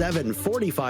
7:45.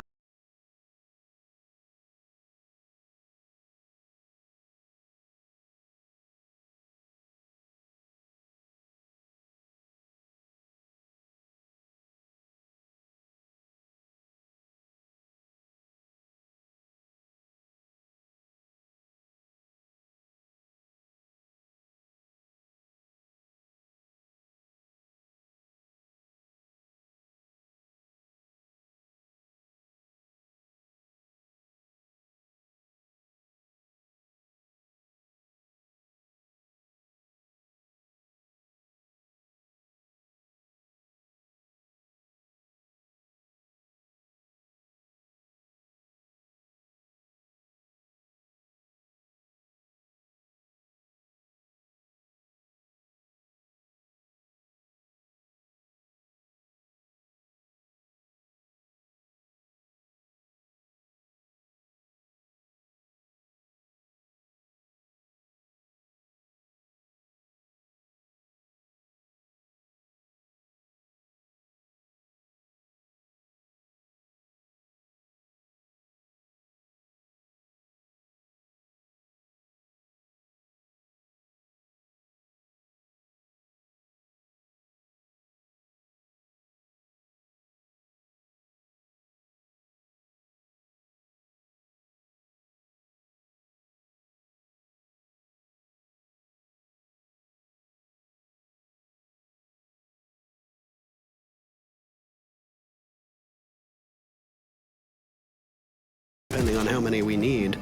Depending on how many we need.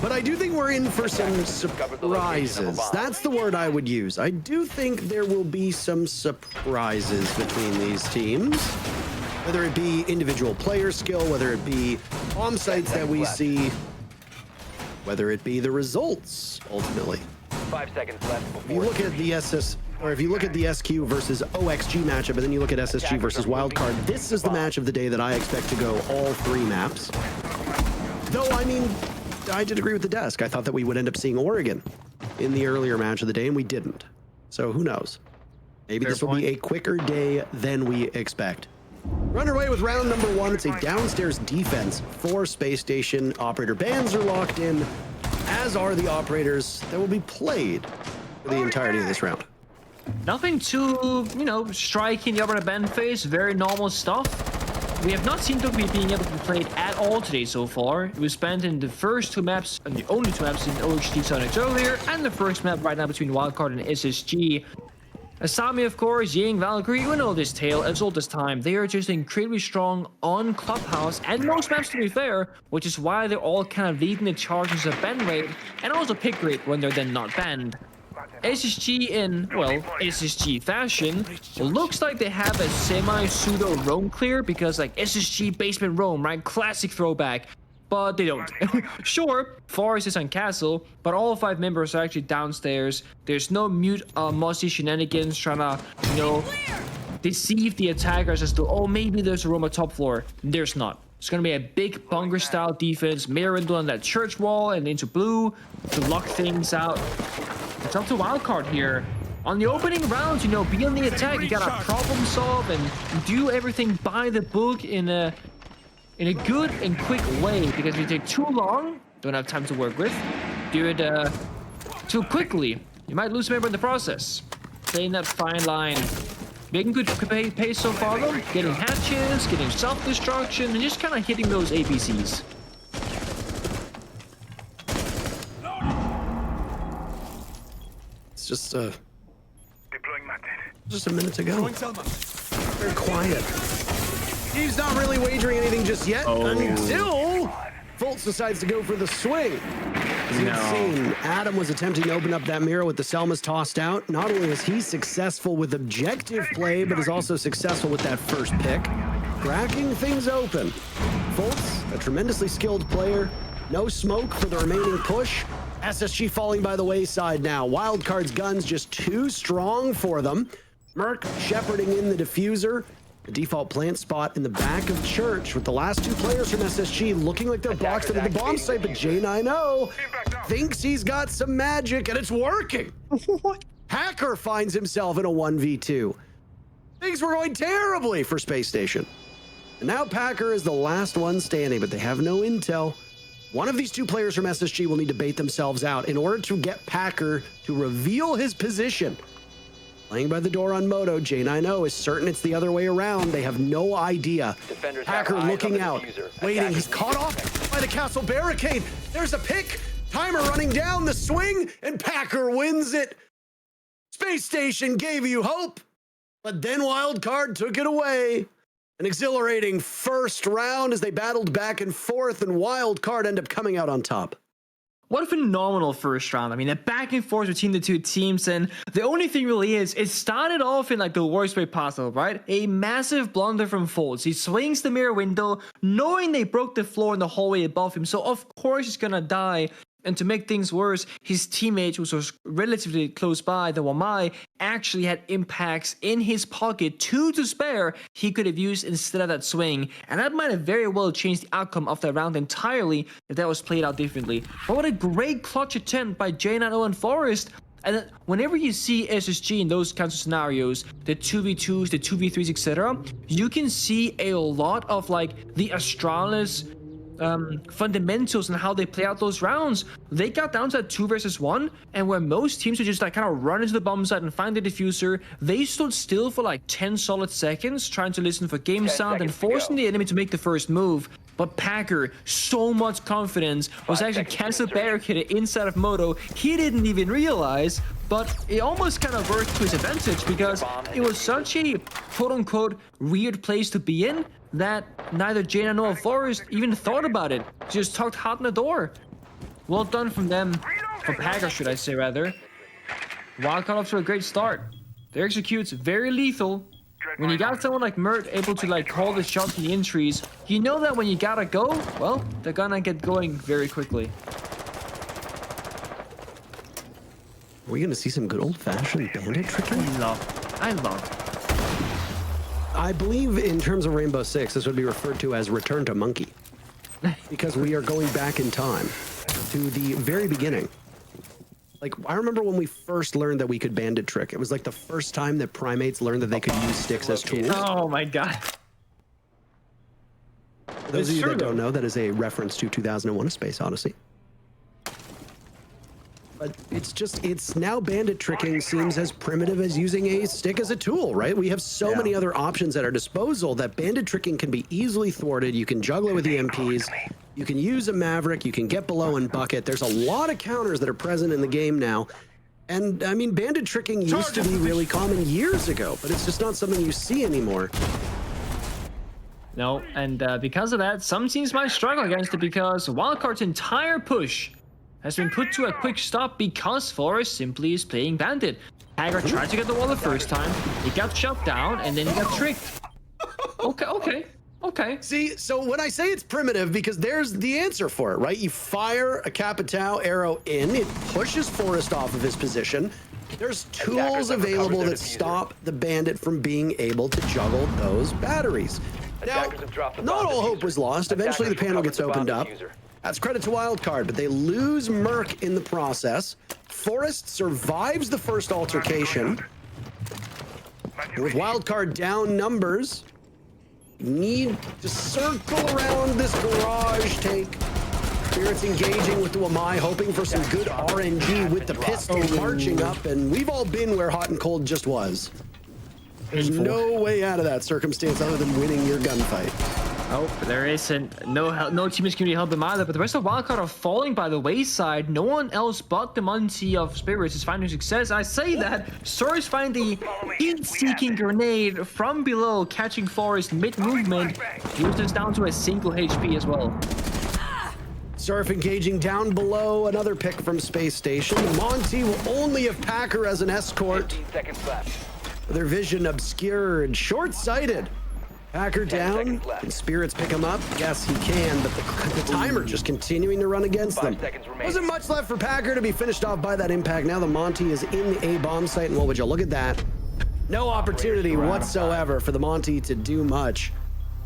But I do think we're in for some surprises. That's the word I would use. I do think there will be some surprises between these teams. Whether it be individual player skill, whether it be bomb sites that we see, whether it be the results, ultimately. 5 seconds left. If you look at the if you look at the SQ versus OXG matchup, and then you look at SSG versus Wildcard, this is the match of the day that I expect to go all 3 maps. Though, I mean, I did agree with the desk. I thought that we would end up seeing Oregon in the earlier match of the day, and we didn't. So who knows? Maybe this will be a quicker day than we expect. We're underway with round number 1. It's a downstairs defense for Space Station. Operator bans are locked in, as are the operators that will be played for the entirety of this round. Nothing too, striking the operator ban phase. Very normal stuff. We have not seen Dogby being able to be played at all today so far. It was spent in the first 2 maps, and the only 2 maps in OHD Sonics earlier, and the first map right now between Wildcard and SSG. Asami, of course, Ying, Valkyrie, we know this tale as old as time. They are just incredibly strong on Clubhouse, and most maps to be fair, which is why they're all kind of leading the charges of ban rate, and also pick rate when they're then not banned. SSG in, well, SSG fashion, looks like they have a semi-pseudo roam clear because like SSG basement roam, right? Classic throwback, but they don't. Sure, Forest is on castle, but all 5 members are actually downstairs. There's no mute Mossy shenanigans trying to, deceive the attackers as to, oh, maybe there's a roam at top floor. There's not. It's going to be a big bunker-style defense, mirror window on that church wall and into blue to lock things out. It's up to Wildcard here. On the opening rounds, be on the attack. You gotta problem solve and do everything by the book in a good and quick way, because if you take too long, don't have time to work with, do it too quickly, you might lose a member in the process. Playing that fine line. Making good pace so far though, getting hatches, getting self-destruction, and just kind of hitting those APCs. Just a minute to go. Very quiet. He's not really wagering anything just yet until Fultz decides to go for the swing. As you've seen, Adam was attempting to open up that mirror with the Selmas tossed out. Not only is he successful with objective play, but is also successful with that first pick, cracking things open. Fultz, a tremendously skilled player. No smoke for the remaining push. SSG falling by the wayside now. Wildcard's guns just too strong for them. Merc shepherding in the diffuser. The default plant spot in the back of church with the last 2 players from SSG looking like they're boxed into the bomb site, but J90 thinks he's got some magic and it's working. Hacker finds himself in a 1v2. Things were going terribly for Space Station. And now Packer is the last one standing, but they have no intel. One of these two players from SSG will need to bait themselves out in order to get Packer to reveal his position. Playing by the door on Moto, J9O is certain it's the other way around. They have no idea. Defenders Packer have eyes looking on the out, diffuser. waiting. Attackers He's caught off by the castle barricade. There's a pick. Timer running down the swing, and Packer wins it. Space Station gave you hope, but then Wildcard took it away. An exhilarating first round as they battled back and forth, and Wildcard ended up coming out on top. What a phenomenal first round. I mean, a back and forth between the two teams, and the only thing really is, it started off in like the worst way possible, right? A massive blunder from Foltz. He swings the mirror window, knowing they broke the floor in the hallway above him, so of course he's gonna die. And to make things worse, his teammate, who was relatively close by, the Wamai, actually had impacts in his pocket, 2 to spare, he could have used instead of that swing. And that might have very well changed the outcome of that round entirely if that was played out differently. But what a great clutch attempt by J9O and Forest. And whenever you see SSG in those kinds of scenarios, the 2v2s, the 2v3s, etc., you can see a lot of like the Astralis fundamentals and how they play out those rounds. They got down to that 2 versus 1, and where most teams would just like kind of run into the bomb site and find the diffuser, they stood still for like 10 solid seconds trying to listen for game sound and forcing the enemy to make the first move. But Packer, so much confidence, was actually castle barricaded inside of Moto. He didn't even realize, but it almost kind of worked to his advantage because it was such a quote-unquote weird place to be in that neither Jaina nor Forrest even thought about it. Just talked hot on the door. Well done from them, for Packer should I say rather. Wildcard off to a great start. Their execute's very lethal. When you got someone like Mert able to like call the shots in the entries, you know that when you gotta go, well, they're gonna get going very quickly. Are we gonna see some good old-fashioned bandit tricking? I love. I believe in terms of Rainbow Six, this would be referred to as Return to Monkey. Because we are going back in time to the very beginning. Like, I remember when we first learned that we could bandit trick. It was like the first time that primates learned that they could use sticks as tools. Oh my god. For those of you that don't know, that is a reference to 2001: A Space Odyssey. But it's now bandit tricking seems as primitive as using a stick as a tool, right? We have so many other options at our disposal that bandit tricking can be easily thwarted. You can juggle it with EMPs. You can use a Maverick. You can get below and bucket. There's a lot of counters that are present in the game now. And I mean, bandit tricking used to be really common years ago, but it's just not something you see anymore. No, and because of that, some teams might struggle against it because Wildcard's entire push has been put to a quick stop because Forrest simply is playing bandit. Haggard tried to get the wall the first time, he got shut down, and then he got tricked. Okay. See, so when I say it's primitive, because there's the answer for it, right? You fire a Capitao arrow in, it pushes Forrest off of his position. There's tools available that stop the bandit from being able to juggle those batteries. Now, not all hope was lost. Eventually the panel gets opened up. That's credit to Wildcard, but they lose Merc in the process. Forrest survives the first altercation. And with Wildcard down numbers, need to circle around this garage take. Spirits engaging with the Wamai, hoping for some good RNG with the pistol marching up, and we've all been where hot and cold just was. There's no way out of that circumstance other than winning your gunfight. Oh, there isn't. No team is going to help them either, but the rest of Wildcard are falling by the wayside. No one else but the Monty of Spirits is finding success. I say that, Source find the heat-seeking grenade from below, catching Forrest mid-movement. Houston's down to a single HP as well. Surf engaging down below, another pick from Space Station. Monty will only have Packer as an escort. 15 seconds left. Their vision obscured, short-sighted. Packer down, can Spirits pick him up? Yes, he can, but the timer just continuing to run against them. Wasn't much left for Packer to be finished off by that impact. Now the Monty is in the A-bomb site, and what would you look at that? No opportunity whatsoever for the Monty to do much.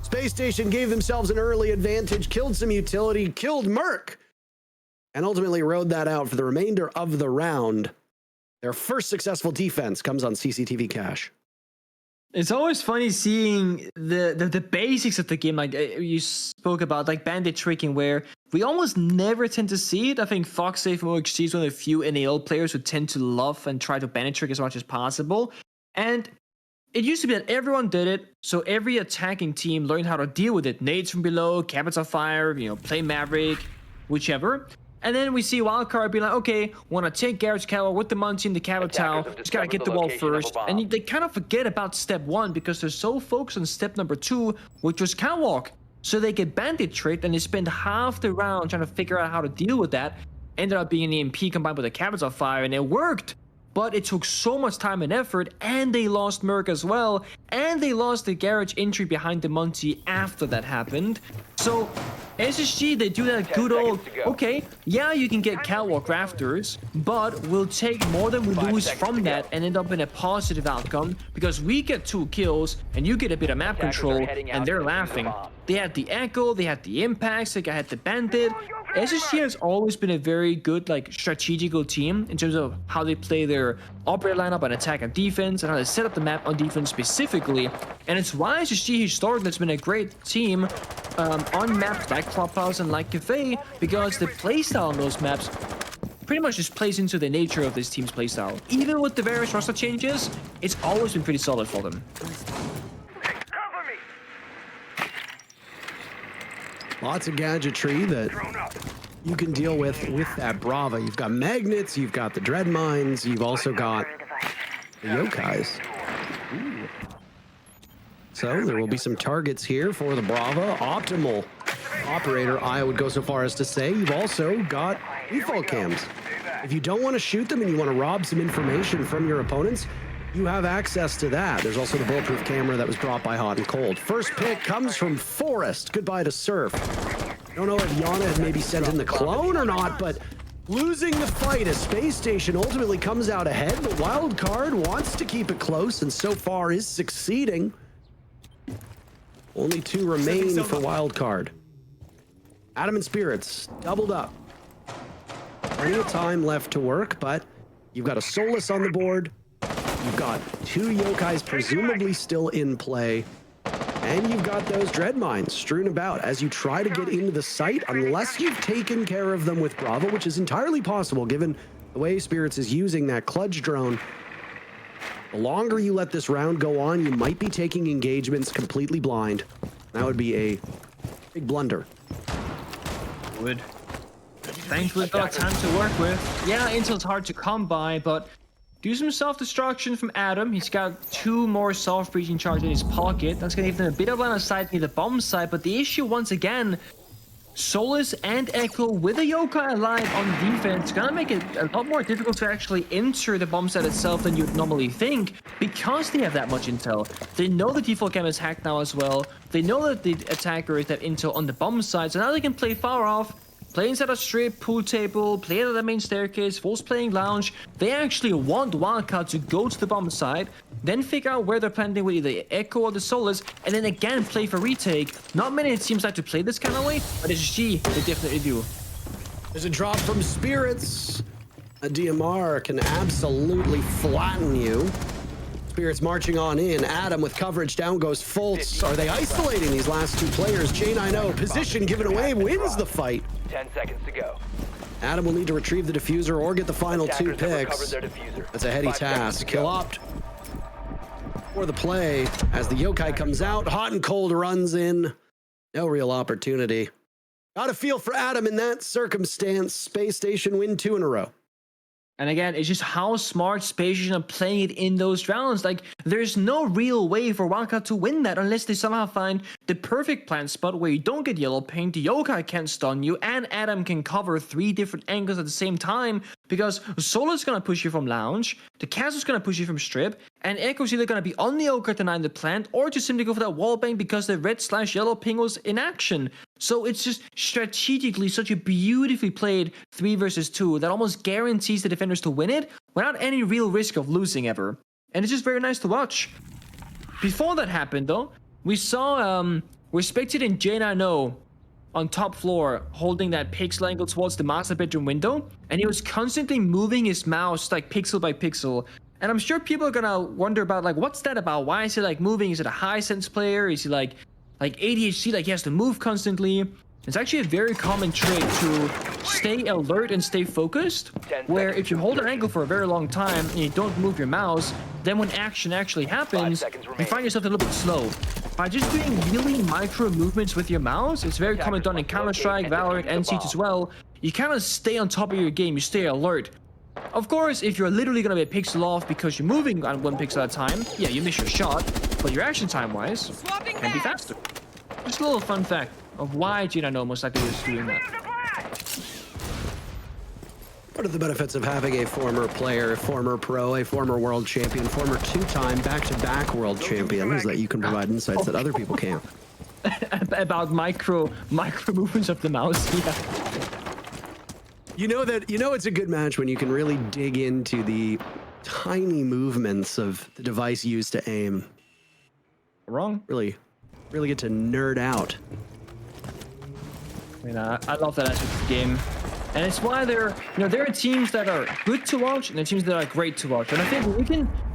Space Station gave themselves an early advantage, killed some utility, killed Merc, and ultimately rode that out for the remainder of the round. Their first successful defense comes on CCTV cache. It's always funny seeing the basics of the game, like you spoke about, like bandit tricking, where we almost never tend to see it. I think Foxsafe and OXG is one of the few NAL players who tend to love and try to bandit trick as much as possible. And it used to be that everyone did it, so every attacking team learned how to deal with it. Nades from below, cabins of fire, play Maverick, whichever. And then we see Wildcard be like, okay, want to take Garrett's catwalk with the Muncie and the Cabot Tower, just gotta get the wall first. And they kind of forget about step 1 because they're so focused on step number 2, which was catwalk. So they get bandit tricked and they spend half the round trying to figure out how to deal with that. Ended up being an EMP combined with the cabins of fire, and it worked. But it took so much time and effort, and they lost Merc as well, and they lost the garage entry behind the Monty after that happened. So SSG, they do that good old, okay, yeah, you can get catwalk rafters, but we'll take more than we lose from that and end up in a positive outcome because we get 2 kills and you get a bit of map control, and they're laughing. They had the echo, they had the impacts, they had the bandit. SSG has always been a very good, like, strategical team in terms of how they play their operator lineup on attack and defense, and how they set up the map on defense specifically. And it's why SSG historically has been a great team on maps like Clubhouse and like Cafe, because the playstyle on those maps pretty much just plays into the nature of this team's playstyle. Even with the various roster changes, it's always been pretty solid for them. Lots of gadgetry that you can deal with that Brava. You've got magnets, you've got the dread mines, you've also got the yokais. Ooh. So there will be some targets here for the Brava. Optimal operator, I would go so far as to say. You've also got default cams. If you don't want to shoot them and you want to rob some information from your opponents, you have access to that. There's also the bulletproof camera that was brought by Hot and Cold. First pick comes from Forest. Goodbye to Surf. I don't know if Yana had maybe sent in the clone or not, but losing the fight as Space Station ultimately comes out ahead, but Wildcard wants to keep it close and so far is succeeding. Only 2 remain for Wildcard. Adam and Spirits doubled up. Plenty of time left to work, but you've got a Solus on the board. You've got 2 yokais presumably still in play, and you've got those dread mines strewn about as you try to get into the site, unless you've taken care of them with Bravo, which is entirely possible given the way Spirits is using that clutch drone. The longer you let this round go on, you might be taking engagements completely blind. That would be a big blunder. Would. Thankfully, we've got a ton to work with. Yeah, intel's hard to come by, but do some self-destruction from Adam. He's got 2 more self-breaching charges in his pocket. That's going to give them a bit of line of sight near the bomb site. But the issue, once again, Solus and Echo with a yokai alive on defense, going to make it a lot more difficult to actually enter the bomb site itself than you'd normally think, because they have that much intel. They know the default cam is hacked now as well. They know that the attacker is that intel on the bomb site, so now they can play far off, play inside a strip, pool table, play at the main staircase, false playing lounge. They actually want Wildcard to go to the bomb side, then figure out where they're planting with either Echo or the Solus, and then again play for retake. Not many teams like to play this kind of way, but SSG, they definitely do. There's a drop from Spirits. A DMR can absolutely flatten you. Spirits marching on in. Adam with coverage. Down goes Fultz. Are they isolating these last 2 players? J9O, position given away, wins the fight. 10 seconds to go. Adam will need to retrieve the diffuser or get the final 2 picks. That's a heady task. Kill opt for the play as the yokai comes out. Hot and Cold runs in. No real opportunity. Got a feel for Adam in that circumstance. Space Station win 2 in a row. And again, it's just how smart Space Station are playing it in those rounds. Like, there's no real way for Wildcard to win that unless they somehow find the perfect plant spot where you don't get yellow paint, the yokai can't stun you, and Adam can cover 3 different angles at the same time, because Solo's gonna push you from lounge, the Castle's gonna push you from strip, and Echo's either gonna be on the yokai denying the plant, or just simply go for that wall bang because the red/yellow ping was in action. So it's just strategically such a beautifully played 3 versus 2 that almost guarantees the defenders to win it without any real risk of losing ever. And it's just very nice to watch. Before that happened though, we saw Respected and J9O on top floor holding that pixel angle towards the master bedroom window, and he was constantly moving his mouse like pixel by pixel. And I'm sure people are gonna wonder about like, what's that about? Why is he like moving? Is it a high sense player? Is he like ADHD, like he has to move constantly? It's actually a very common trait to stay alert and stay focused, where if you hold an angle for a very long time and you don't move your mouse, then when action actually happens, you find yourself a little bit slow. By just doing really micro movements with your mouse, it's very common done in Counter-Strike, Valorant, and Siege as well. You kind of stay on top of your game, you stay alert. Of course, if you're literally going to be a pixel off because you're moving on 1 pixel at a time, yeah, you miss your shot, but your action time-wise can be faster. Just a little fun fact of why G9 most likely is doing that. What are the benefits of having a former player, a former pro, a former world champion, former two-time back-to-back world champion is that you can provide insights that other people can't? About micro movements of the mouse, yeah. You know it's a good match when you can really dig into the tiny movements of the device used to aim. Wrong. Really get to nerd out. I mean, I love that aspect of the game. And it's why there are teams that are good to watch and there are teams that are great to watch. And I think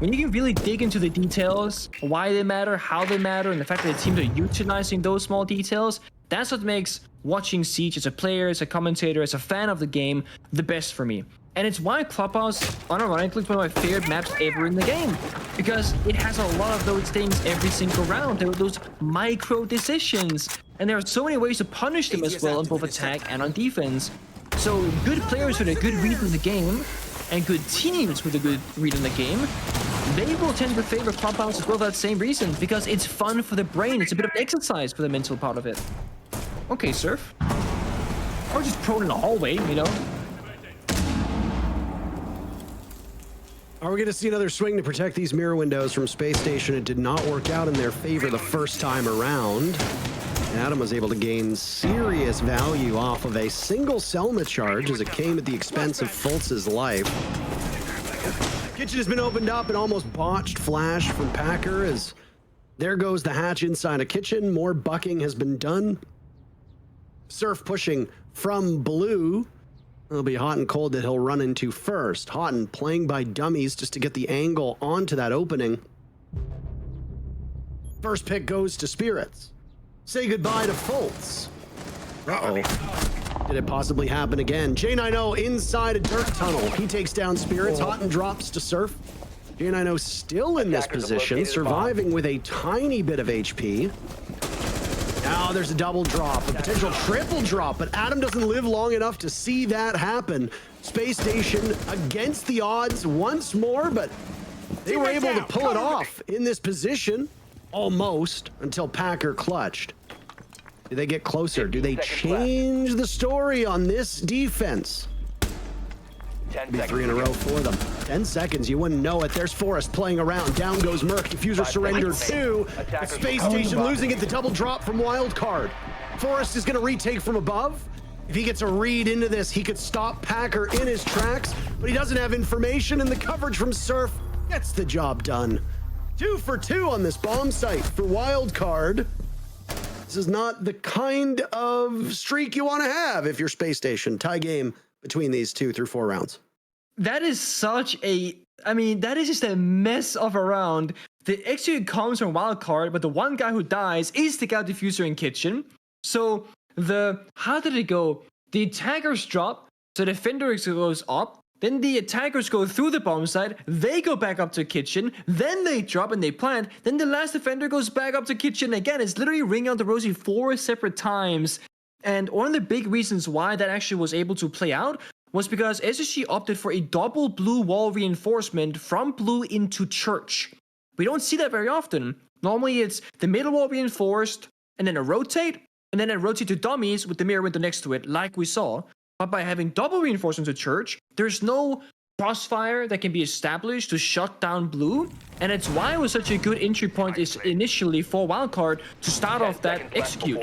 when you can really dig into the details, why they matter, how they matter, and the fact that the teams are utilizing those small details, that's what makes watching Siege as a player, as a commentator, as a fan of the game, the best for me. And it's why Clubhouse, unironically, is one of my favorite maps ever in the game. Because it has a lot of those things every single round. There are those micro decisions. And there are so many ways to punish them as well on both attack and on defense. So good players with a good read in the game, and good teams with a good read in the game, they will tend to favor Clubhouse as well for that same reason, because it's fun for the brain. It's a bit of exercise for the mental part of it. Okay, Surf. Or just prone in the hallway, you know? Are we going to see another swing to protect these mirror windows from Space Station? It did not work out in their favor the first time around. Adam was able to gain serious value off of a single Selma charge as it came at the expense of Fultz's life. Kitchen has been opened up, and almost botched flash from Packer as there goes the hatch inside a kitchen. More bucking has been done. Surf pushing from blue. It'll be Hot and Cold that he'll run into first. Hot and playing by dummies just to get the angle onto that opening. First pick goes to Spirits. Say goodbye to Fultz. Uh-oh. Did it possibly happen again? J90 inside a dirt tunnel. He takes down Spirits. Hot and drops to Surf. J90 still in this position, surviving with a tiny bit of HP. Now there's a double drop, a potential triple drop, but Adam doesn't live long enough to see that happen. Space Station against the odds once more, but they were able to pull it off in this position, almost, until Packer clutched. Do they get closer? Do they change the story on this defense? Be 3 in a row for them. 10 seconds, you wouldn't know it. There's Forrest playing around. Down goes Merc. Diffuser surrendered 2. Space Station losing it. The double drop from Wildcard. Forrest is going to retake from above. If he gets a read into this, he could stop Packer in his tracks, but he doesn't have information, and the coverage from Surf gets the job done. 2 for 2 on this bomb site for Wildcard. This is not the kind of streak you want to have if you're Space Station. Tie game between these 2 through 4 rounds. That is such a... I mean, that is just a mess of a round. The execute comes from Wildcard, but the one guy who dies is the guy Diffuser in Kitchen. So how did it go? The attackers drop, so the defender goes up, then the attackers go through the bomb site, they go back up to Kitchen, then they drop and they plant, then the last defender goes back up to Kitchen again. It's literally ringing out the rosy 4 separate times. And one of the big reasons why that actually was able to play out was because SSG opted for a double blue wall reinforcement from blue into church. We don't see that very often. Normally it's the middle wall reinforced, and then a rotate, and then a rotate to dummies with the mirror window next to it, like we saw. But by having double reinforcements to church, there's no crossfire that can be established to shut down blue, and it's why it was such a good entry point is initially for Wildcard to start off that execute.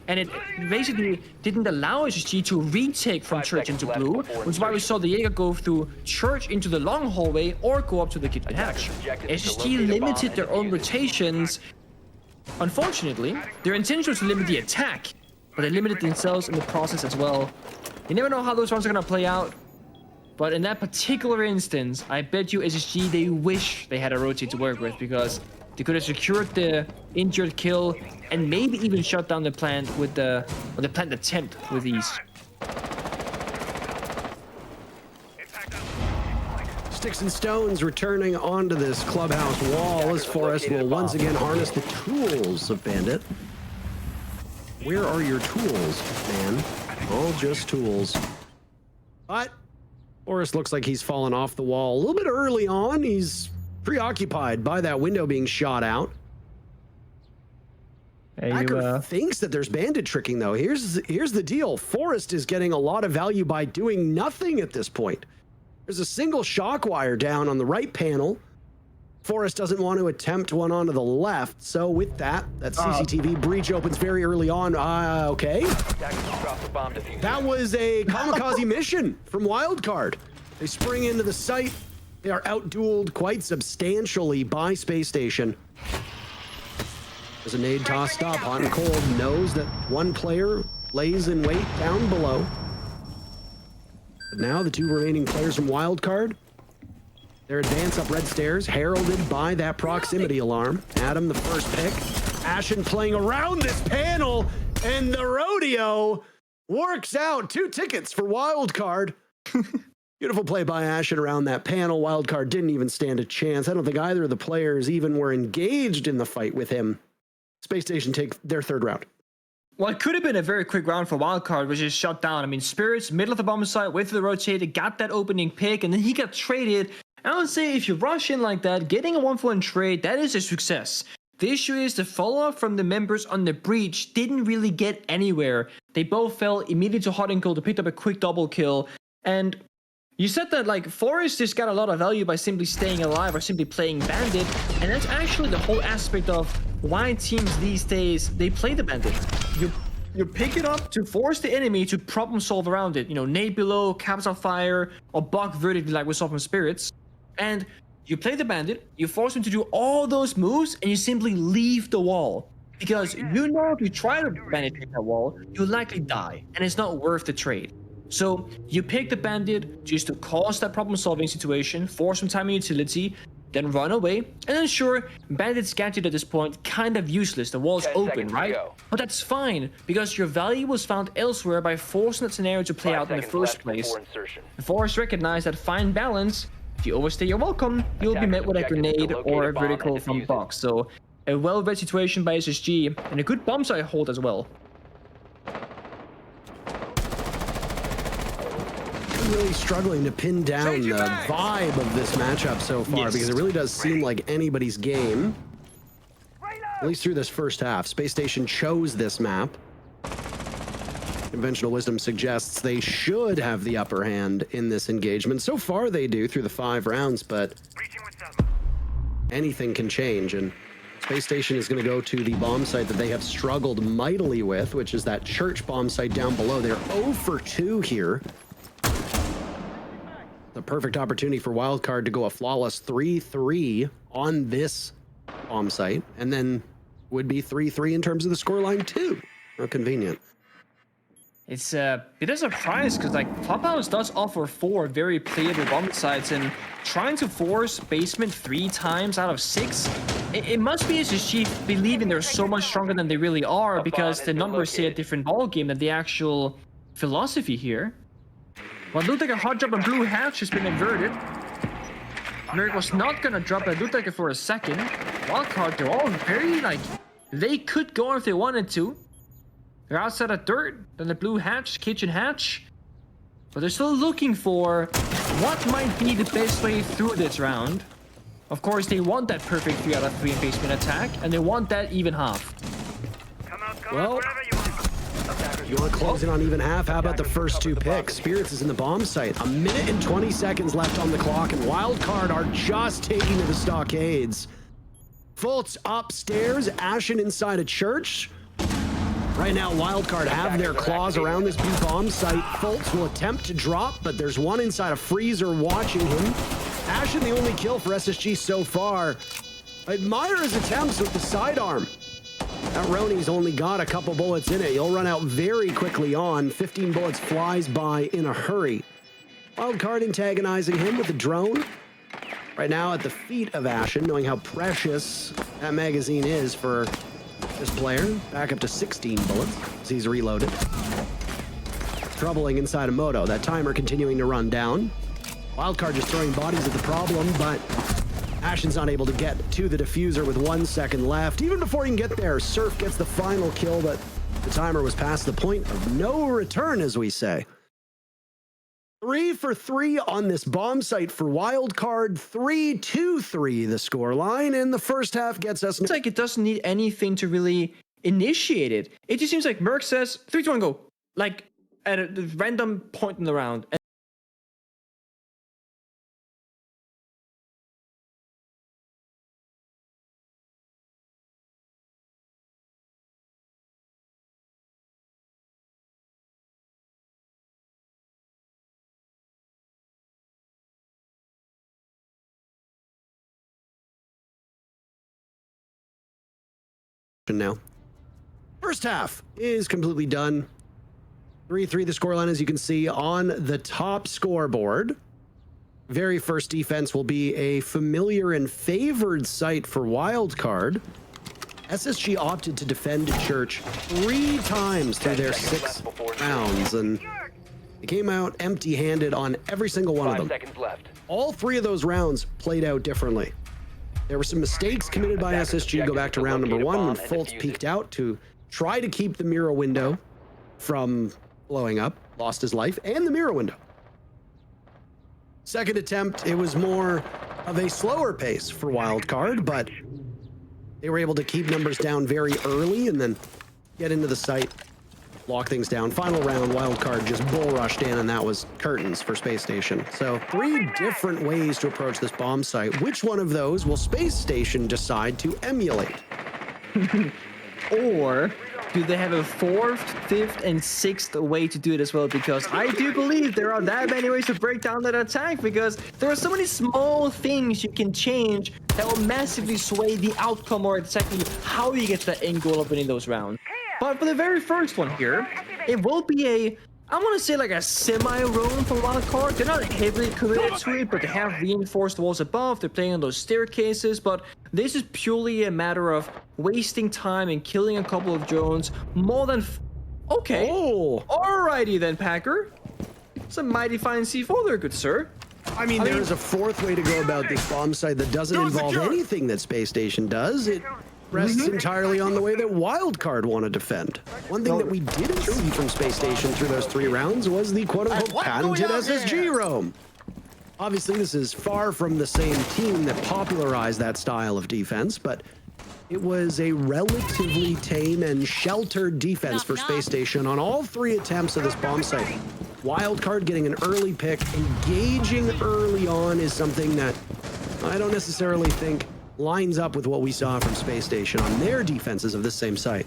And it basically didn't allow SSG to retake from church into blue, which is why we saw the Jaeger go through church into the long hallway or go up to the kitchen hatch. SSG limited their own rotations. Unfortunately, their intention was to limit the attack, but they limited themselves in the process as well. You never know how those rounds are going to play out. But in that particular instance, I bet you SSG, they wish they had a rotate to work with, because they could have secured the injured kill and maybe even shut down the plant with the plant attempt with ease. Sticks and stones returning onto this clubhouse wall as Forrest will once again harness the tools of Bandit. Where are your tools, man? All just tools. But Forrest looks like he's fallen off the wall a little bit early on. He's preoccupied by that window being shot out. Hacker thinks that there's Bandit tricking, though. Here's the deal. Forrest is getting a lot of value by doing nothing at this point. There's a single shock wire down on the right panel. Forrest doesn't want to attempt one onto the left, so with that CCTV breach opens very early on. Okay. That was a kamikaze mission from Wildcard. They spring into the site. They are out-dueled quite substantially by Space Station. There's a nade toss stop. Hot and Cold knows that one player lays in wait down below. But now the two remaining players from Wildcard, their advance up red stairs, heralded by that proximity alarm. Adam, the first pick. Ashen playing around this panel, and the rodeo works out. 2 tickets for Wildcard. Beautiful play by Ashen around that panel. Wildcard didn't even stand a chance. I don't think either of the players even were engaged in the fight with him. Space Station take their 3rd round. Well, it could have been a very quick round for Wildcard, which is shut down. I mean, Spirits, middle of the bomb site, wait for the rotator, got that opening pick, and then he got traded. I would say if you rush in like that, getting a 1-for-1 trade, that is a success. The issue is the follow-up from the members on the breach didn't really get anywhere. They both fell immediately to Hot and Cold to pick up a quick double kill. And you said that, like, Forrest just got a lot of value by simply staying alive or simply playing Bandit. And that's actually the whole aspect of why teams these days, they play the Bandit. You pick it up to force the enemy to problem solve around it. You know, nade below, caps on fire, or buck vertically like we saw from Spirits. And you play the Bandit, you force him to do all those moves, and you simply leave the wall. Because you know if you try to penetrate that wall, you'll likely die, and it's not worth the trade. So you pick the Bandit just to cause that problem-solving situation, force some time and utility, then run away, and then sure, Bandit's gadget at this point kind of useless, the wall's open, right? But that's fine, because your value was found elsewhere by forcing that scenario to play out in the first place. And Forrest recognized that fine balance. If you overstay your welcome, you'll be met with a grenade or a vertical from box. So a well-read situation by SSG, and a good bomb site hold as well. Really struggling to pin down the vibe of this matchup so far, because it really does seem like anybody's game, at least through this first half. Space Station chose this map. Conventional wisdom suggests they should have the upper hand in this engagement. So far they do through the 5 rounds, but anything can change, and Space Station is going to go to the bomb site that they have struggled mightily with, which is that church bomb site down below. They're 0 for 2 here. The perfect opportunity for Wildcard to go a flawless 3-3 on this bomb site, and then would be 3-3 in terms of the scoreline too. How convenient. It's a bit of a surprise, because like Clubhouse does offer 4 very playable bomb sites, and trying to force basement 3 times out of 6, it must be SSG believing they're so much stronger than they really are, because the numbers say a different ballgame than the actual philosophy here. Well, it looked like a hot drop on blue hatch has been inverted. Merrick was not gonna drop it. It looked like it for a second. Wildcard, they're all very, like, they could go if they wanted to. They're outside of dirt, then the blue hatch, kitchen hatch. But they're still looking for what might be the best way through this round. Of course, they want that perfect 3 out of 3 in basement attack, and they want that even half. Well, you want to close in on even half? How about the first 2 picks? Spirits is in the bomb site. 1 minute and 20 seconds left on the clock, and Wildcard are just taking to the stockades. Fultz upstairs, Ashen inside a church. Right now, Wildcard have their claws around this blue bomb site. Fultz will attempt to drop, but there's one inside a freezer watching him. Ashen, the only kill for SSG so far. I admire his attempts with the sidearm. That Roni's only got a couple bullets in it. He'll run out very quickly on. 15 bullets flies by in a hurry. Wildcard antagonizing him with the drone. Right now at the feet of Ashen, knowing how precious that magazine is for this player. Back up to 16 bullets as he's reloaded. Troubling inside of Moto. That timer continuing to run down. Wildcard just throwing bodies at the problem, but Ashen's not able to get to the diffuser with 1 second left. Even before he can get there, Surf gets the final kill, but the timer was past the point of no return, as we say. 3 for 3 on this bomb site for Wildcard. 3-2-3 the scoreline, and the first half gets us. It's like it doesn't need anything to really initiate it. It just seems like Merc says 3, 2, 1, go. Like at a random point in the round. Now, first half is completely done. 3-3 the scoreline, as you can see on the top scoreboard. Very first defense will be a familiar and favored site for Wildcard. SSG opted to defend Church 3 times through their 6 rounds, and they came out empty-handed on every single one of them. 5 seconds left. All 3 of those rounds played out differently. There were some mistakes committed by SSG. Go back to round number 1 when Fultz peeked out to try to keep the mirror window from blowing up, lost his life, and the mirror window. Second attempt, it was more of a slower pace for Wildcard, but they were able to keep numbers down very early and then get into the site, lock things down. Final round, Wildcard just bull rushed in, and that was curtains for Space Station. So 3 different ways to approach this bomb site. Which one of those will Space Station decide to emulate? Or do they have a 4th, 5th, and 6th way to do it as well? Because I do believe there are that many ways to break down that attack, because there are so many small things you can change that will massively sway the outcome or exactly how you get to that end goal of winning those rounds. But for the very first one here, it will be a, I want to say like a semi-roam for Wildcard. They're not heavily committed to it, but they have reinforced walls above. They're playing on those staircases, but this is purely a matter of wasting time and killing a couple of drones more than... Okay. Oh. Alrighty then, Packer. It's a mighty fine C4 there, good sir. I mean, there's a 4th way to go about this bomb site that doesn't involve anything that Space Station does. It rests entirely on the way that Wildcard want to defend. One thing that we didn't see from Space Station through those 3 rounds was the quote-unquote patented SSG roam. Obviously, this is far from the same team that popularized that style of defense, but it was a relatively tame and sheltered defense for Space Station on all 3 attempts of this bomb site. Wildcard getting an early pick, engaging early on is something that I don't necessarily think lines up with what we saw from Space Station on their defenses of this same site.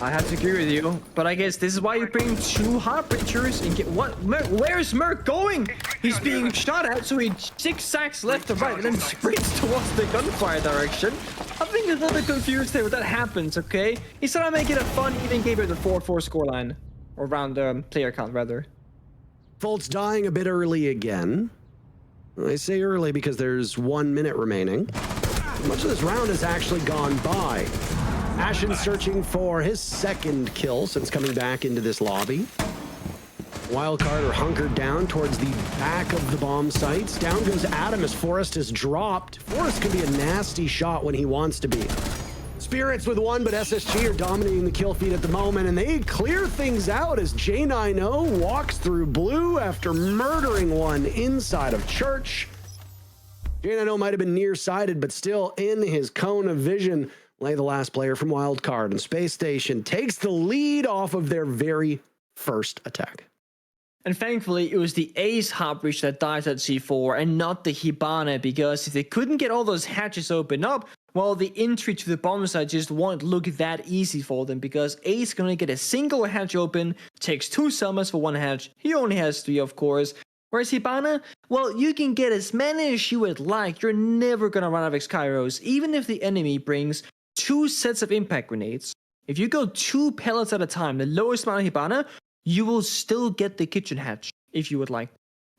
I have to agree with you, but I guess this is why you bring 2 heartbreakers and get what? Where's Merc going? He's being shot at, so he zigzags left to right and then sprints towards the gunfire direction. I think he's a little bit confused there, but that happens, okay? He's trying to make it a fun, even game with the 4-4 scoreline, or round player count rather. Fultz dying a bit early again. I say early because there's 1 minute remaining. Much of this round has actually gone by. Ashen searching for his 2nd kill since coming back into this lobby. Wildcard are hunkered down towards the back of the bomb sites. Down goes Adam as Forrest has dropped. Forrest can be a nasty shot when he wants to be. Spirits with 1, but SSG are dominating the kill feed at the moment, and they clear things out as J90 walks through blue after murdering one inside of Church. J90 might have been nearsighted, but still in his cone of vision lay the last player from Wildcard, and Space Station takes the lead off of their very first attack. And thankfully, it was the Ace Heartbreach that died at C4 and not the Hibana, because if they couldn't get all those hatches open up, well, the entry to the bomb site just won't look that easy for them, because Ace can only get a single hatch open, takes 2 summons for 1 hatch. He only has 3, of course. Whereas Hibana, well, you can get as many as you would like. You're never gonna run out of X-Kairos, even if the enemy brings 2 sets of impact grenades. If you go 2 pellets at a time, the lowest amount of Hibana, you will still get the kitchen hatch if you would like.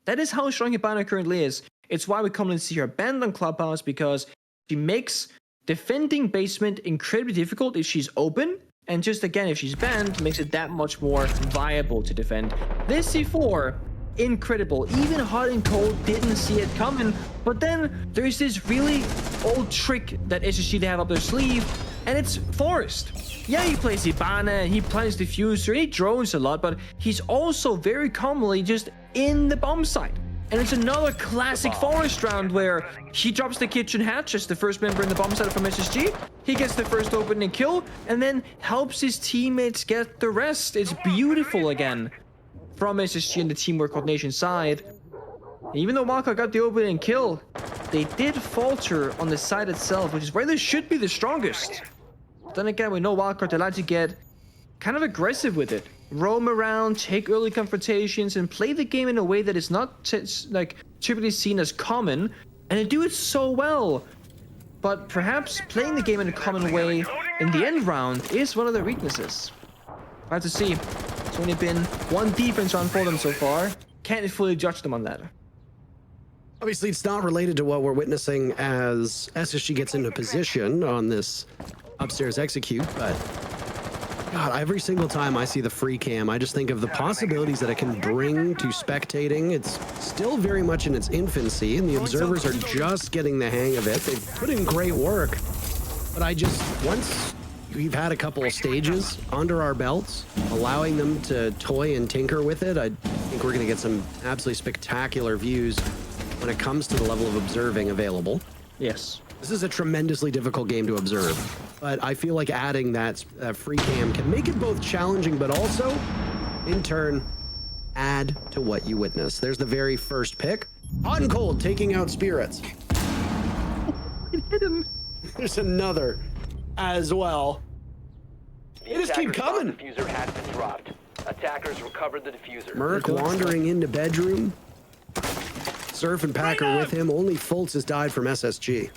That is how strong Hibana currently is. It's why we commonly see her banned on Clubhouse, because she makes defending basement incredibly difficult if she's open. And just again, if she's banned, makes it that much more viable to defend. This C4, incredible. Even Hot and Cold didn't see it coming. But then there's this really old trick that SSG they have up their sleeve, and it's Forest. Yeah, he plays Hibana and he plants Diffuser, he drones a lot, but he's also very commonly just in the bomb site. And it's another classic Forest round where he drops the kitchen hatch as the first member in the bomb site from SSG. He gets the first opening kill and then helps his teammates get the rest. It's beautiful again from SSG and the teamwork coordination side. Even though Wildcard got the opening kill, they did falter on the side itself, which is where they should be the strongest. Then again, we know Wildcard allowed to get kind of aggressive with it. Roam around, take early confrontations, and play the game in a way that is not typically seen as common, and they do it so well. But perhaps playing the game in a common way in the end round is one of their weaknesses. We'll have to see. It's only been one defense round for them so far. Can't fully judge them on that. Obviously, it's not related to what we're witnessing as SSG gets into position on this upstairs execute, but God, every single time I see the free cam, I just think of the possibilities that it can bring to spectating. It's still very much in its infancy, and the observers are just getting the hang of it. They've put in great work, but once we've had a couple of stages under our belts, allowing them to toy and tinker with it, I think we're going to get some absolutely spectacular views when it comes to the level of observing available. Yes. This is a tremendously difficult game to observe, but I feel like adding that free cam can make it both challenging, but also, in turn, add to what you witness. There's the very first pick. Hot and Cold taking out Spirits. It hit him. There's another as well. They just keep coming. The diffuser has been dropped. Attackers recovered the diffuser. Merc wandering into bedroom. Surf and Packer with him. Only Fultz has died from SSG.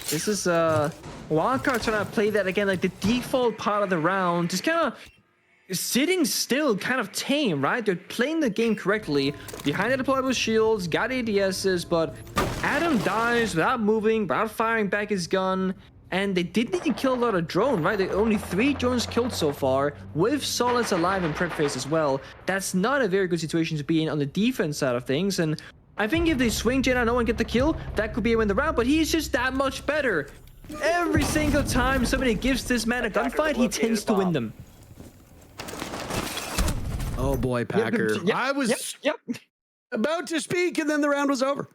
This is Wildcard trying to play that again, like the default part of the round, just kind of sitting still, kind of tame, right? They're playing the game correctly, behind the deployable shields, got ADSs, but Adam dies without moving, without firing back his gun, and they didn't even kill a lot of drone, right? Only 3 drones killed so far, with Solids alive in prep phase as well. That's not a very good situation to be in on the defense side of things, and I think if they swing Jenna and get the kill, that could be a win the round, but he's just that much better. Every single time somebody gives this man a gunfight, he tends to win them. Oh boy, Packer. Yep, I was about to speak, and then the round was over.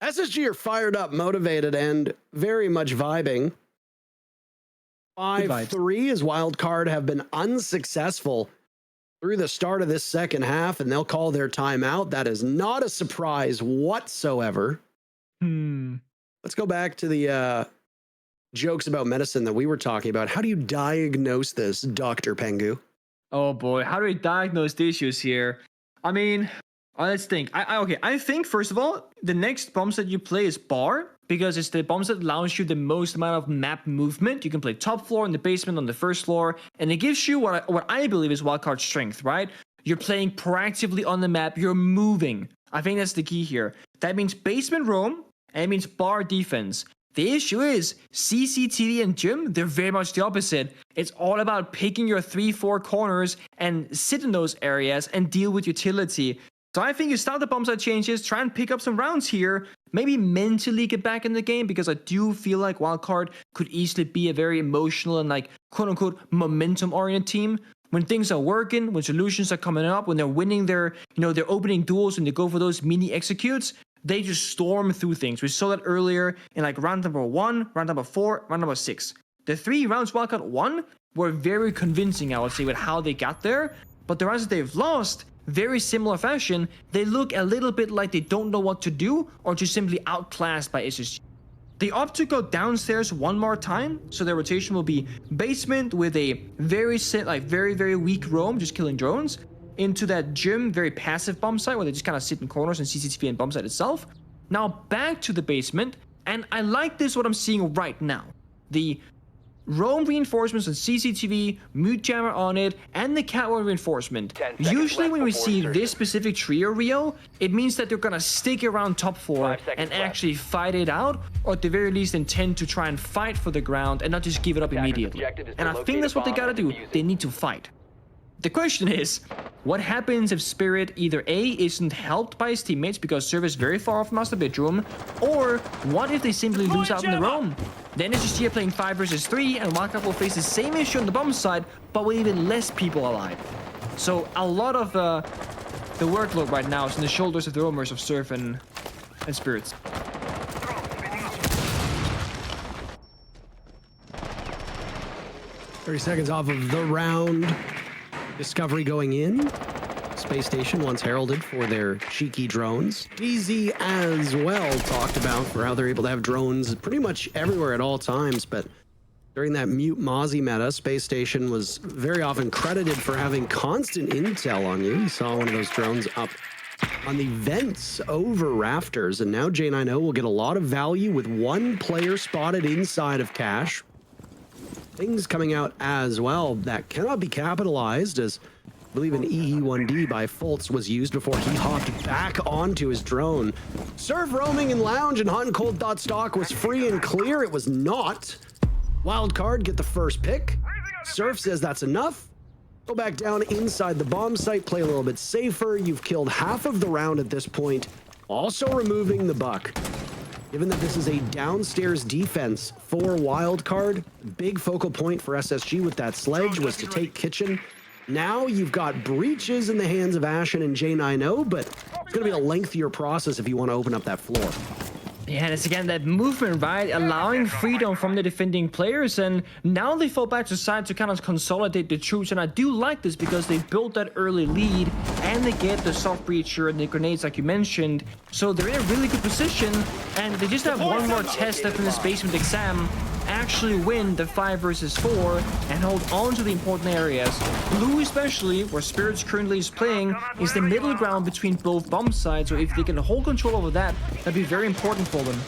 SSG are fired up, motivated, and very much vibing. 5-3 as Wildcard have been unsuccessful through the start of this second half, and they'll call their timeout. That is not a surprise whatsoever. Let's go back to the jokes about medicine that we were talking about. How do you diagnose this, Dr. Pengu? Oh boy, how do we diagnose the issues here? I mean, let's think. I think, first of all, the next bomb set you play is Bar, because it's the bomb set that allows you the most amount of map movement. You can play top floor in the basement on the first floor, and it gives you what I believe is Wildcard strength, right? You're playing proactively on the map, you're moving. I think that's the key here. That means basement roam, and it means Bar defense. The issue is CCTV and Gym, they're very much the opposite. It's all about picking your 3-4 corners and sit in those areas and deal with utility. So I think you start the bomb site changes, try and pick up some rounds here, maybe mentally get back in the game, because I do feel like Wildcard could easily be a very emotional and like quote-unquote momentum-oriented team. When things are working, when solutions are coming up, when they're winning their opening duels and they go for those mini executes, they just storm through things. We saw that earlier in like round number 1, round number 4, round number 6. The 3 rounds Wildcard won were very convincing, I would say, with how they got there. But the rounds that they've lost, very similar fashion, they look a little bit like they don't know what to do or just simply outclassed by SSG. They opt to go downstairs one more time, so their rotation will be basement with a very weak roam, just killing drones, into that Gym, very passive bomb site where they just kind of sit in corners and CCTV and bomb site itself. Now back to the basement, and I like this what I'm seeing right now. The roam reinforcements on CCTV, mute jammer on it, and the catwalk reinforcement. 10 seconds Usually left when we before see insertion. this specific trio, Rio, it means that they're gonna stick around top 4 5 seconds and left. actually fight it out, or at the very least intend to try and fight for the ground and not just give it up Attacker's immediately. objective is to And I locate think that's a what they bomb gotta and do. defuse it. They need to fight. The question is, what happens if Spirit either A, isn't helped by his teammates because Serve is very far from Master Bedroom, or what if they simply lose out on their own? Then SSG are playing 5 versus 3, and Wildcard will face the same issue on the bomb side, but with even less people alive. So a lot of the workload right now is on the shoulders of the roamers of Surf and Spirits. 30 seconds off of the round. Discovery going in. Space Station once heralded for their cheeky drones. DZ as well talked about for how they're able to have drones pretty much everywhere at all times, but during that mute Mozzie meta, Space Station was very often credited for having constant intel on you. You saw one of those drones up on the vents over rafters, and now J90 will get a lot of value with one player spotted inside of Cache. Things coming out as well that cannot be capitalized, as I believe an EE1D by Fultz was used before he hopped back onto his drone. Surf roaming in lounge, and Hot and Cold thought stock was free and clear. It was not. Wildcard get the first pick. Surf says that's enough. Go back down inside the bomb site, play a little bit safer. You've killed half of the round at this point, also removing the buck. Given that this is a downstairs defense for Wildcard, big focal point for SSG with that sledge was to take kitchen. Now you've got breaches in the hands of Ashen and J90, but it's going to be a lengthier process if you want to open up that floor. Yeah, and it's again that movement, right? Allowing freedom from the defending players, and now they fall back to side to kind of consolidate the troops, and I do like this because they built that early lead, and they get the soft breacher and the grenades like you mentioned, so they're in a really good position, and they just have one more test left in this basement exam, actually win the 5 versus 4 and hold on to the important areas. Blue especially, where Spirits currently is playing, is the middle ground between both bomb sides, so if they can hold control over that, that'd be very important for them.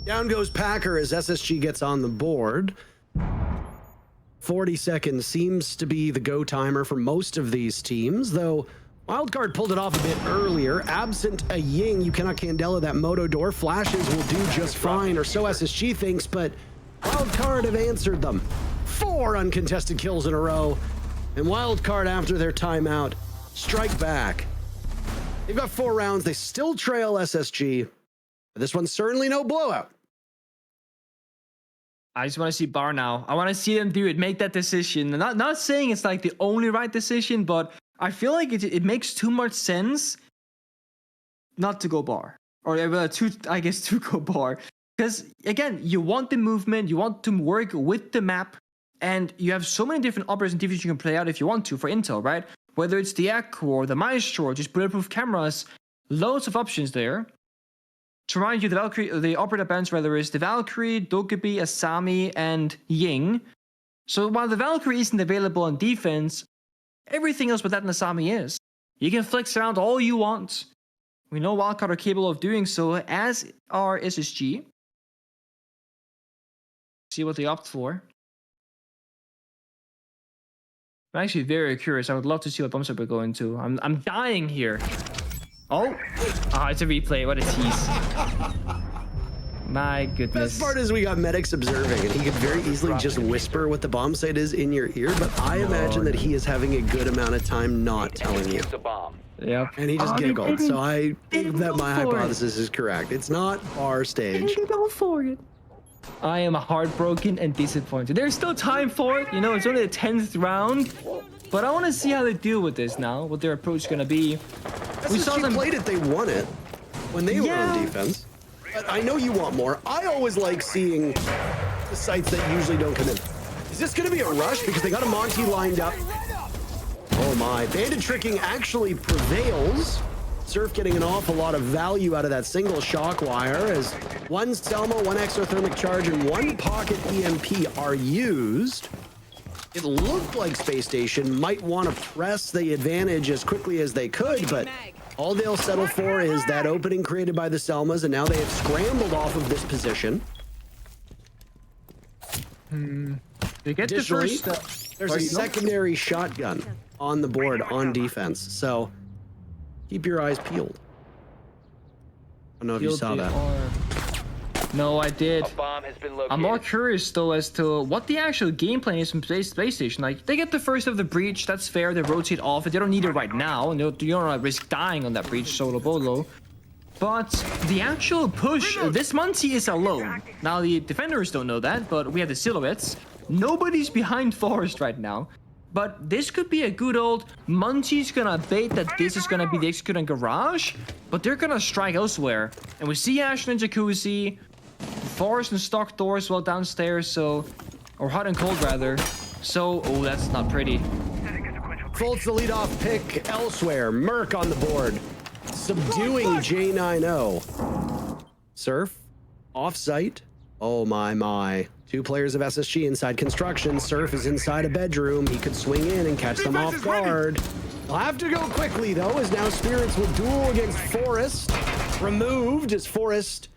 Down goes Packer as SSG gets on the board. 40 seconds seems to be the go timer for most of these teams, though Wildcard pulled it off a bit earlier. Absent a Ying, you cannot Candela that Moto door. Flashes will do just fine, or so SSG thinks, but Wildcard have answered them. 4 uncontested kills in a row, and Wildcard, after their timeout, strike back. They've got 4 rounds. They still trail SSG. But this one's certainly no blowout. I just want to see Bar now. I want to see them do it, make that decision. Not saying it's like the only right decision, but I feel like it makes too much sense not to go Bar. Or to go Bar. Because, again, you want the movement, you want to work with the map, and you have so many different operators and TVs you can play out if you want to for intel, right? Whether it's the Echo or the Maestro or just bulletproof cameras, loads of options there. To remind you, the operator bands rather is the Valkyrie, Dokkaebi, Asami, and Ying. So while the Valkyrie isn't available on defense, everything else but that in Asami is. You can flex around all you want. We know Wildcard are capable of doing so, as are SSG. See what they opt for. I'm actually very curious. I would love to see what bumps up we're going to. I'm dying here. Oh, it's a replay. What a tease. My goodness. Best part is we got medics observing, and he could very easily just whisper what the bomb site is in your ear, but I imagine that he is having a good amount of time not telling you. The bomb. Yep. And he just giggled, so I think that my hypothesis is correct. It's not our stage. Go for it. I am heartbroken and disappointed. There's still time for it. You know, it's only the 10th round. But I want to see how they deal with this now, what their approach is going to be. We saw them played it, they won it when they were on defense. But I know you want more. I always like seeing the sites that usually don't come in. Is this going to be a rush? Because they got a Monty lined up. Oh my, bandit tricking actually prevails. Surf getting an awful lot of value out of that single shock wire as one Selma, one exothermic charge, and one pocket EMP are used. It looked like Space Station might want to press the advantage as quickly as they could, but all they'll settle for is that opening created by the Selmas, and now they have scrambled off of this position. They get the Additionally, first. there's a secondary shotgun on the board on defense, so keep your eyes peeled. I don't know if you saw that. No, I did. A bomb has been located. I'm more curious though as to what the actual game plan is from PlayStation. Like, they get the first of the breach, that's fair. They rotate off it. They don't need it right now, and you don't want to risk dying on that breach solo bolo. But the actual push, this Muncie is alone. Now the defenders don't know that, but we have the silhouettes. Nobody's behind Forest right now. But this could be a good old Muncie's gonna bait that this is gonna be the executing garage, but they're gonna strike elsewhere. And we see Ashen and Jacuzzi, Forest and Stock Doors well downstairs, so, or Hot and Cold rather. So, oh, that's not pretty. Folds the leadoff pick elsewhere. Merc on the board, subduing J90. Surf, off-site. Oh my. 2 players of SSG inside construction. Surf is inside a bedroom. He could swing in and catch them off guard. They'll have to go quickly though, as now Spirits will duel against Forest. Removed as Forest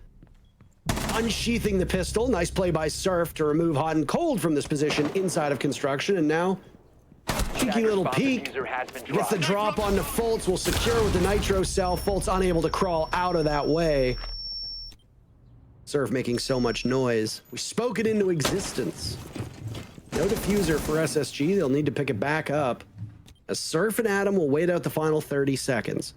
unsheathing the pistol. Nice play by Surf to remove Hot and Cold from this position inside of construction, and now cheeky little peek. Gets the drop onto Fultz, will secure with the nitro cell. Fultz unable to crawl out of that way. Surf making so much noise. We spoke it into existence. No diffuser for SSG. They'll need to pick it back up, as Surf and Adam will wait out the final 30 seconds.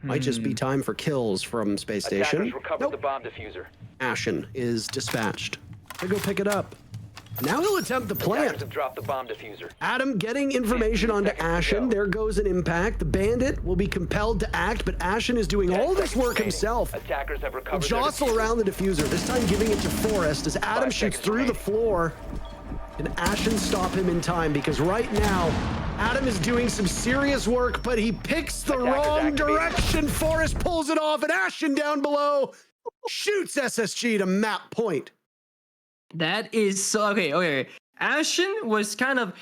Might just be time for kills from Space Station. Attackers recovered the bomb diffuser. Ashen is dispatched. They go pick it up. Now he'll attempt the Attackers plant. have dropped the bomb diffuser. Adam getting information onto Ashen. There goes an impact. The bandit will be compelled to act, but Ashen is doing all this work himself. Attackers have Will recovered jostle around the diffuser, this time giving it to Forest as Adam 5 shoots seconds through the remaining. floor. Can Ashen stop him in time? Because right now, Adam is doing some serious work, but he picks the Attackers wrong activated. direction. Forrest pulls it off, and Ashen down below shoots SSG to map point. That is so okay. Ashen was kind of,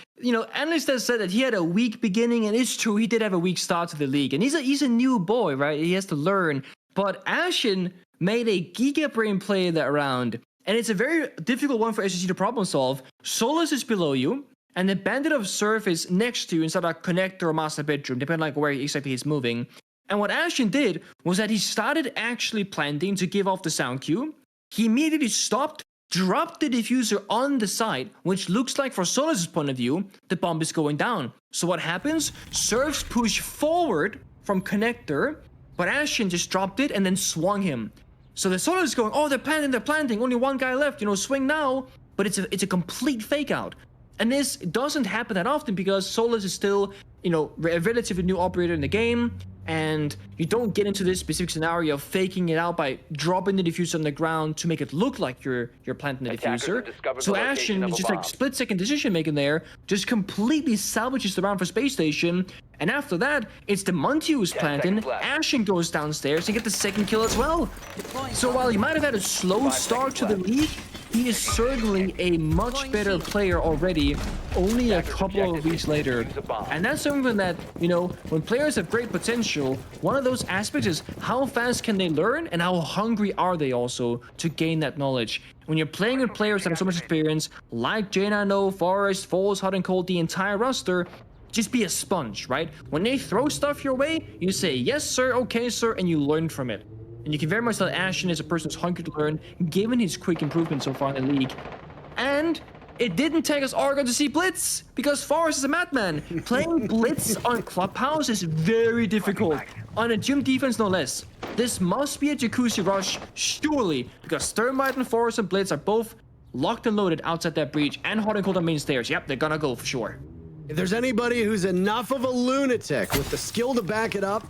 analysts have said that he had a weak beginning, and it's true, he did have a weak start to the league, and he's a new boy, right? He has to learn. But Ashen made a Giga Brain play that round, and it's a very difficult one for SSG to problem solve. Solus is below you, and the Bandit of Surf is next to you inside a connector or master bedroom, depending on where exactly he's moving. And what Ashen did was that he started actually planting to give off the sound cue. He immediately stopped, dropped the diffuser on the side, which looks like, for Solus's point of view, the bomb is going down. So what happens? Surfs push forward from connector, but Ashen just dropped it and then swung him. So the Solus is going, oh, they're planting, only one guy left, swing now. But it's a complete fake out. And this doesn't happen that often because Solus is still, a relatively new operator in the game, and you don't get into this specific scenario of faking it out by dropping the diffuser on the ground to make it look like you're planting the Attackers have diffuser. discovered So the location Ashen of is a just bomb. like split-second decision making there, just completely salvages the round for Space Station. And after that, it's the Monty who's 10 planting. seconds left. Ashen goes downstairs and get the second kill as well. So while he might have had a slow 5 start to seconds the league, he is certainly a much better player already, only a couple of weeks later. And that's something that, when players have great potential, one of those aspects is how fast can they learn and how hungry are they also to gain that knowledge. When you're playing with players that have so much experience, like J90, Forest, Falls, Hot and Cold, the entire roster, just be a sponge, right? When they throw stuff your way, you say, yes, sir, okay, sir, and you learn from it. And you can very much tell Ashen is a person who's hungry to learn, given his quick improvement so far in the league. And it didn't take us Argon to see Blitz, because Forrest is a madman. Playing Blitz on Clubhouse is very difficult, on a gym defense no less. This must be a Jacuzzi rush, surely, because Thermite and Forrest and Blitz are both locked and loaded outside that breach, and Hot and Cold on main stairs. Yep, they're gonna go for sure. If there's anybody who's enough of a lunatic with the skill to back it up,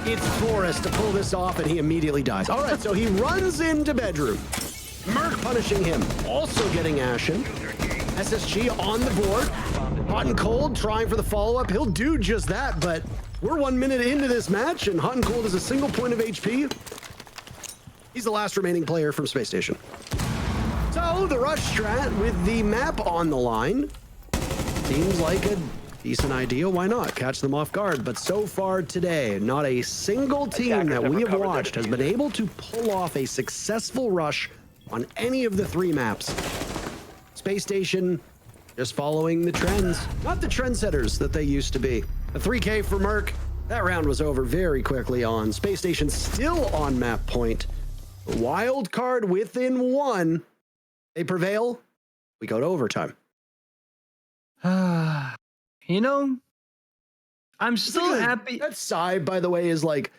it's Forrest to pull this off, and he immediately dies. All right, so he runs into bedroom. Merc punishing him, also getting Ashen. SSG on the board. Hot and Cold trying for the follow-up. He'll do just that, but we're 1 minute into this match, and Hot and Cold is a single point of HP. He's the last remaining player from Space Station. So the rush strat with the map on the line seems like a decent idea. Why not? Catch them off guard. But so far today, not a single team that we have watched has been able to pull off a successful rush on any of the 3 maps. Space Station just following the trends, not the trendsetters that they used to be. A 3K for Merc. That round was over very quickly on. Space Station still on map point. Wild card within one. They prevail. We go to overtime. You know, I'm still happy. That sigh, by the way, is like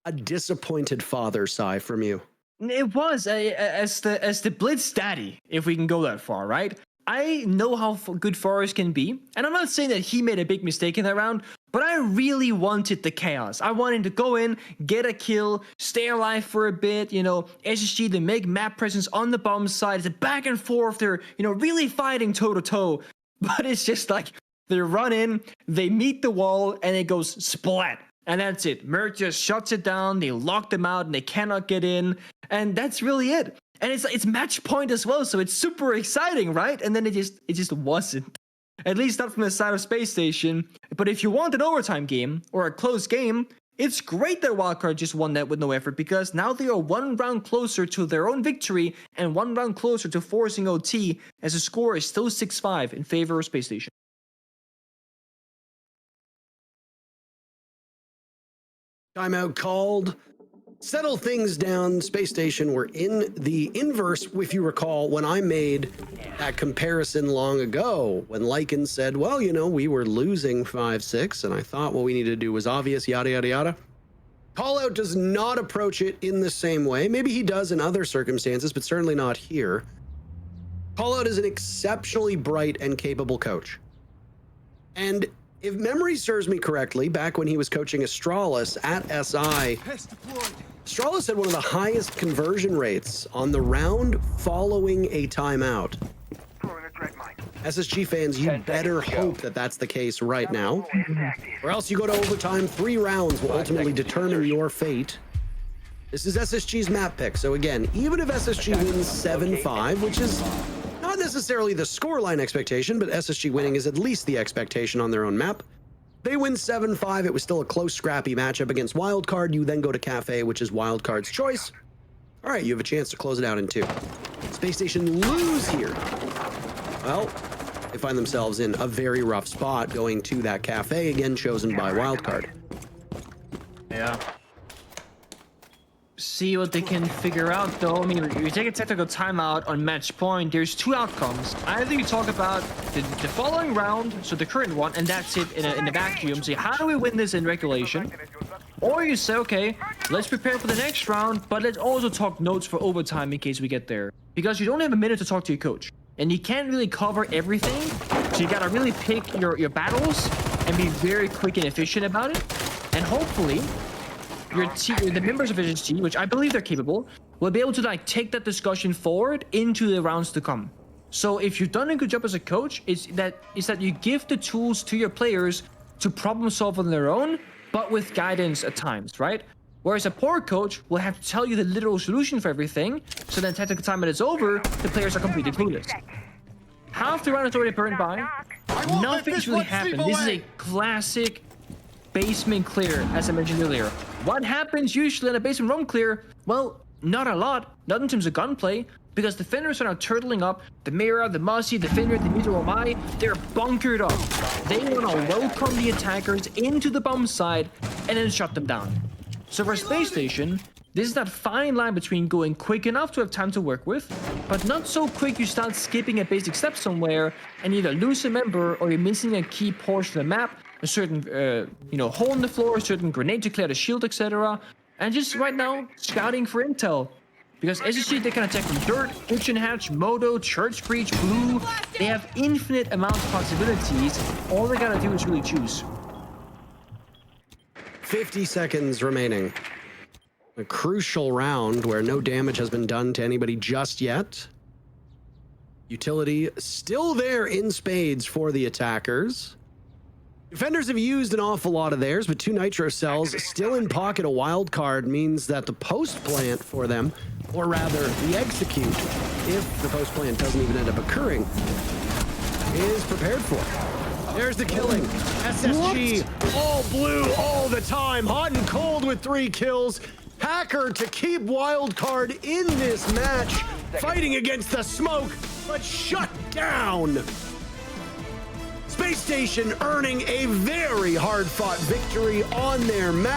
a disappointed father sigh from you. It was as the Blitz daddy, if we can go that far, right? I know how good Forrest can be, and I'm not saying that he made a big mistake in that round, but I really wanted the chaos. I wanted to go in, get a kill, stay alive for a bit, you know, SSG, they make map presence on the bomb side, it's a back and forth, they're, you know, really fighting toe-to-toe, but it's just like, they run in, they meet the wall, and it goes splat. And that's it. Merc just shuts it down, they lock them out, and they cannot get in, and that's really it. And it's match point as well, so it's super exciting, right? And then it just wasn't. At least not from the side of Space Station. But if you want an overtime game, or a close game, it's great that Wildcard just won that with no effort, because now they are one round closer to their own victory, and one round closer to forcing OT, as the score is still 6-5 in favor of Space Station. Timeout called. Settle things down. Space Station were in the inverse, if you recall, when I made that comparison long ago, when Lycan said, well, you know, we were losing 5-6, and I thought what we needed to do was obvious, yada, yada, yada. Callout does not approach it in the same way. Maybe he does in other circumstances, but certainly not here. Callout is an exceptionally bright and capable coach. And if memory serves me correctly, back when he was coaching Astralis at SI, Astralis had one of the highest conversion rates on the round following a timeout. SSG fans, you better hope that that's the case right now, or else you go to overtime. 3 rounds will ultimately determine your fate. This is SSG's map pick, so again, even if SSG wins 7-5, which is not necessarily the scoreline expectation, but SSG winning is at least the expectation on their own map. They win 7-5. It was still a close, scrappy matchup against Wildcard. You then go to Cafe, which is Wildcard's choice. All right, you have a chance to close it out in 2. Space Station lose here. Well, they find themselves in a very rough spot going to that Cafe, again chosen by Wildcard. Yeah. See what they can figure out, though. I mean, you take a technical timeout on match point, there's 2 outcomes. Either you talk about the following round, so the current one, and that's it in a vacuum. Say, how do we win this in regulation? Or you say, okay, let's prepare for the next round, but let's also talk notes for overtime in case we get there. Because you don't have a minute to talk to your coach. And you can't really cover everything, so you gotta really pick your battles and be very quick and efficient about it. And hopefully, the members of SSG, which I believe they're capable, will be able to like take that discussion forward into the rounds to come. So if you've done a good job as a coach, is that you give the tools to your players to problem solve on their own, but with guidance at times, right? Whereas a poor coach will have to tell you the literal solution for everything, so then technical time when it's over, the players are completely clueless. Half the round is already burned by. Nothing's really happened. This is a classic basement clear, as I mentioned earlier. What happens usually in a basement room clear? Well, not a lot, not in terms of gunplay, because defenders are now turtling up. The Mira, the Mossy, the Finner, the Nidoromai, they're bunkered up. They want to welcome the attackers into the bomb side and then shut them down. So for Space Station, this is that fine line between going quick enough to have time to work with, but not so quick you start skipping a basic step somewhere and either lose a member or you're missing a key portion of the map, a certain hole in the floor, a certain grenade to clear the shield, etc. And just right now, scouting for intel. Because SSG, they can attack from dirt, kitchen hatch, moto, church breach, blue. They have infinite amounts of possibilities. All they gotta do is really choose. 50 seconds remaining. A crucial round where no damage has been done to anybody just yet. Utility still there in spades for the attackers. Defenders have used an awful lot of theirs, but 2 nitro cells still in pocket. A wild card means that the post plant for them, or rather the execute, if the post plant doesn't even end up occurring, is prepared for. There's the killing. SSG, all blue all the time, hot and cold with 3 kills. Hacker to keep Wildcard in this match, fighting against the smoke. but shut down. Space Station earning a very hard-fought victory on their map.